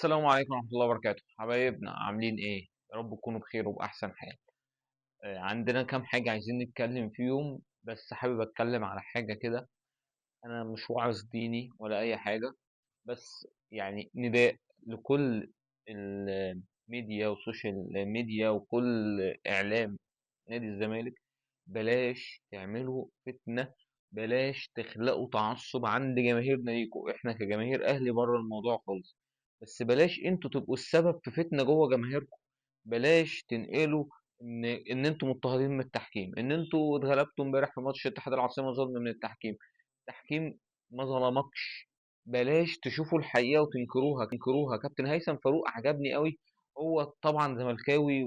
السلام عليكم ورحمة الله وبركاته حبايبنا عاملين ايه؟ يا رب تكونوا بخير وبأحسن حال. عندنا كام حاجة عايزين نتكلم فيهم، بس حابب اتكلم على حاجة كده. انا مش واعظ ديني ولا اي حاجة، بس يعني نداء لكل الميديا والسوشيال ميديا وكل اعلام نادي الزمالك. بلاش تعملوا فتنة، بلاش تخلقوا تعصب عند جماهير ناديكم. احنا كجماهير اهلي بره الموضوع خالص، بس بلاش انتوا تبقوا السبب في فتنة جوه جماهيركم. بلاش تنقلوا ان انتوا مضطهدين من التحكيم، ان انتوا اتغلبتوا امبارح في ماتش اتحاد العاصمة ظلم من التحكيم. التحكيم ما ظلمكش. بلاش تشوفوا الحقيقة وتنكروها. كابتن هيثم فاروق عجبني قوي. هو طبعا زملكاوي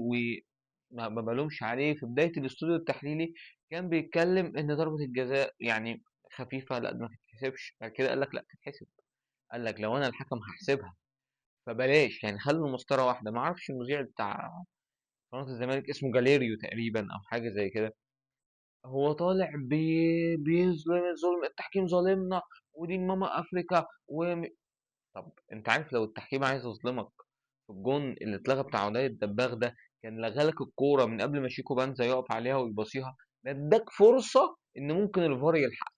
ما بلومش عليه. في بداية الاستوديو التحليلي كان بيتكلم ان ضربة الجزاء يعني خفيفة، لا ما تتحسبش. بعد كده قال لك لا تتحسب. قال لك لو انا الحكم هحسبها. فبلاش يعني خلوا المسطرة واحدة. ما اعرفش المذيع بتاع قناة الزمالك اسمه جاليريو تقريبا او حاجة زي كده. هو طالع بيظلم ظلم التحكيم، ظالمنا ودي ماما افريكا طب انت عارف لو التحكيم عايز يظلمك في الجون اللي اتلغى بتاع وداي الدباغ ده، كان لغالك الكورة من قبل ما شيكو بانزا يقف عليها ويباصيها. ده اداك فرصة ان ممكن الفار يلحق.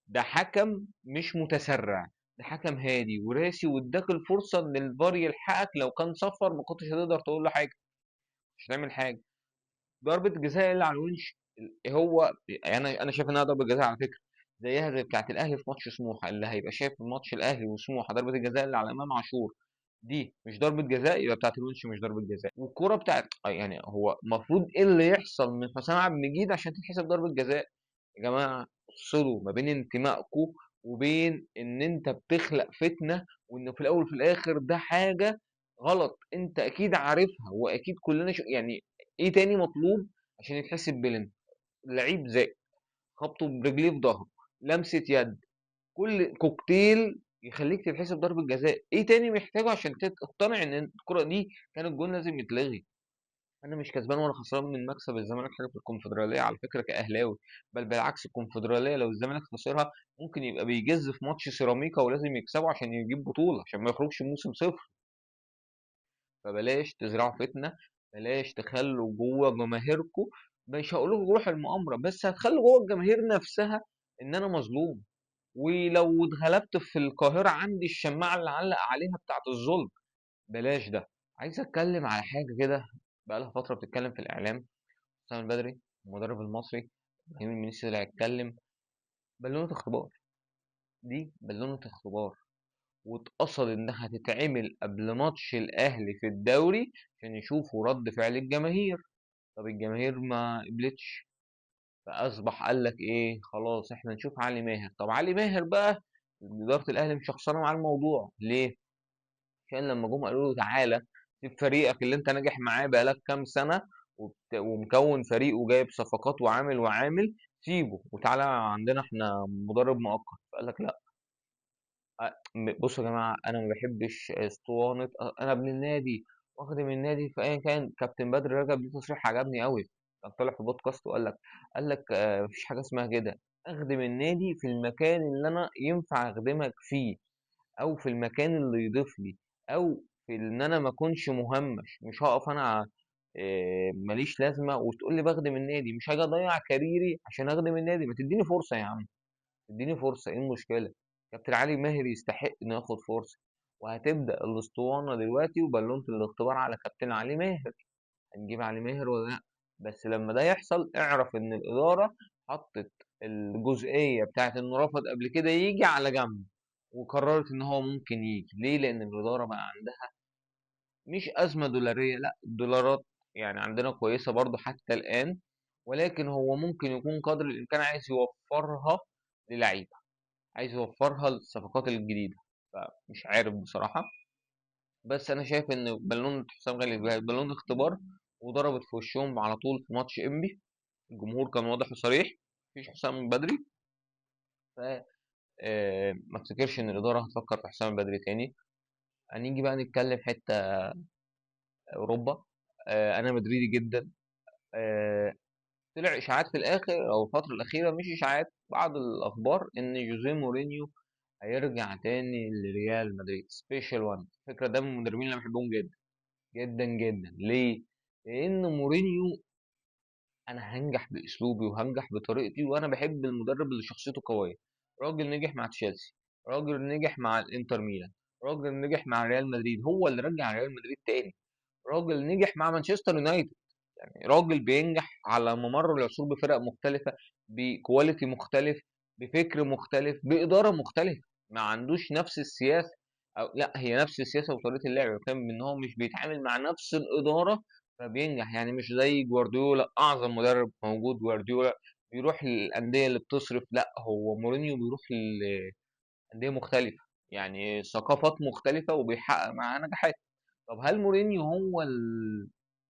ده حكم مش متسرع، ده حكم هادي وراسي، واداك الفرصة ان الفار يلحقك. لو كان صفر ما كنتش هتقدر تقول له حاجة، مش هتعمل حاجة. ضربة جزاء اللي على الونش، هو انا شايف انها ضربة جزاء على فكرة، زيها زي بتاعة الاهلي في ماتش سموحة. اللي هيبقى شايف في ماتش الاهلي وسموحة ضربة الجزاء اللي على امام عاشور دي مش ضربة جزاء، يبقى بتاعة الونش مش ضربة جزاء. والكرة بتاعت يعني هو المفروض ايه اللي يحصل من حسام عبد المجيد عشان تتحسب ضربة جزاء؟ يا جماعة افصلوا ما بين انتمائكم وبين ان انت بتخلق فتنة، وانه في الاول وفي الاخر ده حاجة غلط انت اكيد عارفها، واكيد كلنا يعني ايه تاني مطلوب عشان يتحسب بلن؟ لعيب زي خبطه برجليه في ظهره، لمسة يد، كل كوكتيل يخليك تتحسب ضربة جزاء. ايه تاني محتاجه عشان تقتنع ان الكرة دي كان الجون لازم يتلغي؟ انا مش كسبان ولا خسران من مكسب الزمالك حاجه في الكونفدراليه على فكره كاهلاوي. بل بالعكس، الكونفدراليه لو الزمالك خسرها ممكن يبقى بيجز في ماتش سيراميكا ولازم يكسبه عشان يجيب بطوله، عشان ما يخرجش موسم صفر. فبلاش تزرعوا فتنه، بلاش تخلوا جوه جماهيركم. مش هقول لكم روح المؤامره، بس هتخلوا جوه الجماهير نفسها ان انا مظلوم. ولو اتغلبت في القاهره عندي الشماعه اللي علق عليها بتاعه الظلم. بلاش ده. عايز اتكلم على حاجه كده بقالها فتره بتتكلم في الاعلام. حسام البدري المدرب المصري، ابراهيم المنيسي اللي هيتكلم. بالونة اختبار، دي بالونة اختبار، واتقصد انها تتعمل قبل ماتش الاهلي في الدوري عشان يشوفوا رد فعل الجماهير. طب الجماهير ما قبلتش، فاصبح قال لك ايه، خلاص احنا نشوف علي ماهر. طب علي ماهر بقى اداره الاهلي مشخصنه مع الموضوع ليه؟ عشان لما جم قالوا له تعالى سيب فريقك اللي انت ناجح معاه بقالك كام سنه ومكون فريق وجايب صفقات وعامل سيبه وتعالى عندنا احنا مدرب مؤقت. فقال لك لا. بصوا يا جماعه، انا ما بحبش اسطوانه انا ابن النادي واخدم النادي في ايا كان. كابتن بدر رجب ليه تصريح عجبني قوي، كان طالع في بودكاست وقال لك، مفيش حاجه اسمها كده. اخدم النادي في المكان اللي انا ينفع اخدمك فيه، او في المكان اللي يضيف لي، او في ان انا ما اكونش مهمش. مش هقف انا ماليش لازمه وتقول لي بخدم النادي، مش هاجي اضيع كاريري عشان اخدم النادي. ما تديني فرصه يا عم، اديني فرصه، ايه المشكله؟ كابتن علي ماهر يستحق انه ياخد فرصه. وهتبدا الاسطوانه دلوقتي وبالونه الاختبار على كابتن علي ماهر. هنجيب علي ماهر ولا لا؟ بس لما ده يحصل اعرف ان الاداره حطت الجزئيه بتاعت انه رفض قبل كده يجي على جنب، وقررت ان هو ممكن يجي. ليه؟ لان الاداره بقى عندها مش ازمه دولاريه، لا الدولارات يعني عندنا كويسه برضو حتى الان، ولكن هو ممكن يكون قدر الامكان عايز يوفرها للعيبه، عايز يوفرها للصفقات الجديده. فمش عارف بصراحه، بس انا شايف ان بالونه حسام غالي بقت بالون اختبار، وضربت في وشهم على طول في ماتش انبي. الجمهور كان واضح وصريح، مفيش حسام من بدري. ف ما افتكرش ان الاداره هتفكر في حسام بدري تاني. هنيجي بقى نتكلم حته اوروبا. انا مدريدي جدا. آه، طلع اشاعات في الاخر او الفتره الاخيره، مش اشاعات، بعض الاخبار ان جوزيه مورينيو هيرجع تاني لريال مدريد سبيشال وان. الفكره ده من المدربين اللي انا بحبهم جدا جدا جدا. ليه؟ لان مورينيو، انا هنجح باسلوبي وهنجح بطريقتي، وانا بحب المدرب اللي شخصيته قويه. راجل نجح مع تشيلسي، راجل نجح مع الانتر ميلان، راجل نجح مع ريال مدريد، هو اللي رجع ريال مدريد تاني. راجل نجح مع مانشستر يونايتد. يعني راجل بينجح على ممر العصور بفرق مختلفة، بكواليتي مختلف، بفكر مختلف، بإدارة مختلفة. ما عندوش نفس السياسة، أو لا، هي نفس السياسة وطريقة اللعب، فاهم إن هو مش بيتعامل مع نفس الإدارة فبينجح. يعني مش زي جوارديولا، أعظم مدرب موجود جوارديولا، بيروح للأندية اللي بتصرف. لا، هو مورينيو بيروح لأندية مختلفة، يعني ثقافات مختلفة، وبيحقق معاها نجاحات. طب هل مورينيو هو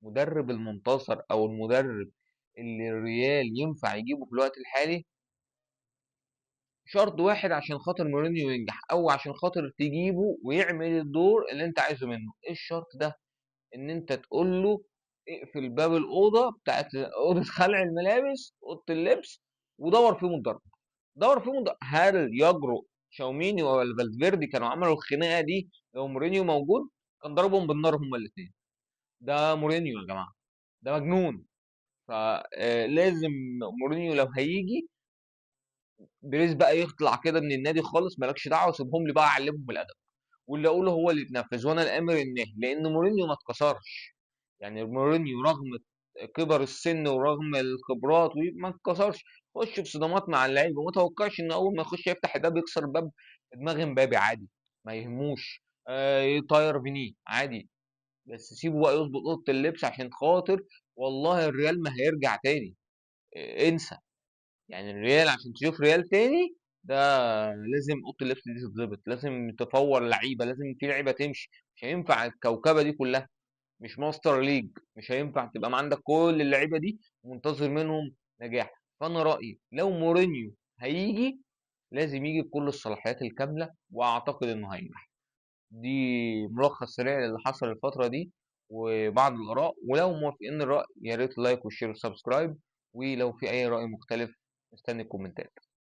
المدرب المنتصر او المدرب اللي الريال ينفع يجيبه في الوقت الحالي؟ شرط واحد عشان خاطر مورينيو ينجح، او عشان خاطر تجيبه ويعمل الدور اللي انت عايزه منه. ايه الشرط ده؟ ان انت تقول له اقفل باب الاوضه بتاعت اوضه خلع الملابس، اوضه اللبس، ودور فيه مدرب. دور فيه مدرب. هل يجرؤ شاوميني ولا فالفيردي كانوا عملوا الخناقه دي لو مورينيو موجود؟ كان ضربهم بالنار هما الاثنين. ده مورينيو يا جماعه، ده مجنون. فلازم مورينيو لو هيجي، بريز بقى يطلع كده من النادي خالص، مالكش دعوه، سيبهم لي بقى اعلمهم الادب، واللي اقوله هو اللي يتنفذ، وانا الامر الناهي. لان مورينيو ما اتكسرش. يعني مورينيو رغم كبر السن ورغم الخبرات ما اتكسرش. خش في صدامات مع اللعيبه، وما توقعش ان اول ما يخش يفتح الباب يكسر الباب دماغ امبابي عادي، ما يهموش. يطير فينيه عادي. بس سيبه بقى يظبط اوضه اللبس عشان خاطر والله الريال ما هيرجع تاني. انسى. يعني الريال عشان تشوف ريال تاني، ده لازم اوضه اللبس دي تتظبط، لازم تفور لعيبه، لازم في لعيبه تمشي. مش هينفع الكوكبه دي كلها، مش ماستر ليج. مش هينفع تبقى عندك كل اللعيبه دي ومنتظر منهم نجاح. فانا رايي لو مورينيو هيجي، لازم يجي بكل الصلاحيات الكامله، واعتقد انه هينجح. دي ملخص سريع للي حصل الفترة دي وبعض الآراء. ولو موافقين الرأي، يا ريت لايك وشير وسبسكرايب. ولو في أي رأي مختلف، مستني الكومنتات.